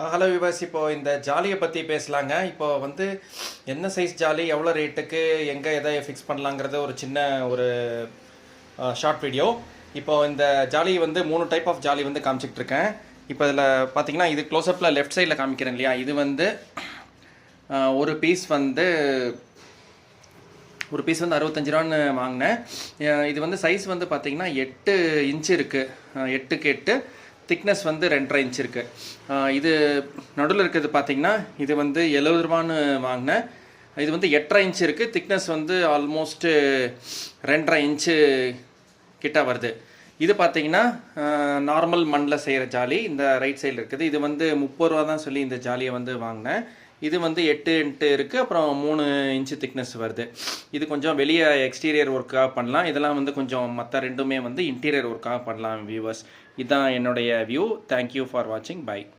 Hello விவாஸ், இப்போது இந்த ஜாலியை பற்றி பேசலாங்க. இப்போ வந்து என்ன சைஸ் ஜாலி, எவ்வளோ ரேட்டுக்கு, எங்கே எதை ஃபிக்ஸ் பண்ணலாங்கிறது ஒரு சின்ன ஒரு ஷார்ட் வீடியோ. இப்போது இந்த ஜாலி வந்து 3 டைப் ஆஃப் ஜாலி வந்து காமிச்சிட்டு இருக்கேன். இப்போ இதில் பார்த்தீங்கன்னா இது க்ளோஸ்அப்பில் லெஃப்ட் சைடில் காமிக்கிறேன் இல்லையா, இது வந்து ஒரு பீஸ் வந்து 65 ரூபான்னு வாங்கினேன். இது வந்து சைஸ் வந்து பார்த்தீங்கன்னா 8 இன்ச்சு இருக்குது, 8க்கு 8. திக்னஸ் வந்து 2.5 இன்ச் இருக்குது. இது நடுவில் இருக்கிறது பார்த்தீங்கன்னா இது வந்து 70 ரூபான்னு வாங்கினேன். இது வந்து 8.5 இன்ச் இருக்குது. திக்னஸ் வந்து ஆல்மோஸ்ட்டு 2.5 இன்ச்சு கிட்ட வருது. இது பார்த்தீங்கன்னா நார்மல் மண்ணில் செய்கிற ஜாலி. இந்த ரைட் சைடில் இருக்குது. இது வந்து 30 ரூபா தான் சொல்லி இந்த ஜாலியை வந்து வாங்கினேன். இது வந்து 8 இன்ட்டு இருக்குது, அப்புறம் 3 இன்ச்சு திக்னஸ் வருது. இது கொஞ்சம் வெளியே எக்ஸ்டீரியர் ஒர்க்காக பண்ணலாம். இதெல்லாம் வந்து கொஞ்சம் மற்ற ரெண்டுமே வந்து இன்டீரியர் ஒர்க்காக பண்ணலாம் வியூவர்ஸ். இதுதான் என்னுடைய வியூ. தேங்க்யூ ஃபார் வாட்சிங். பை.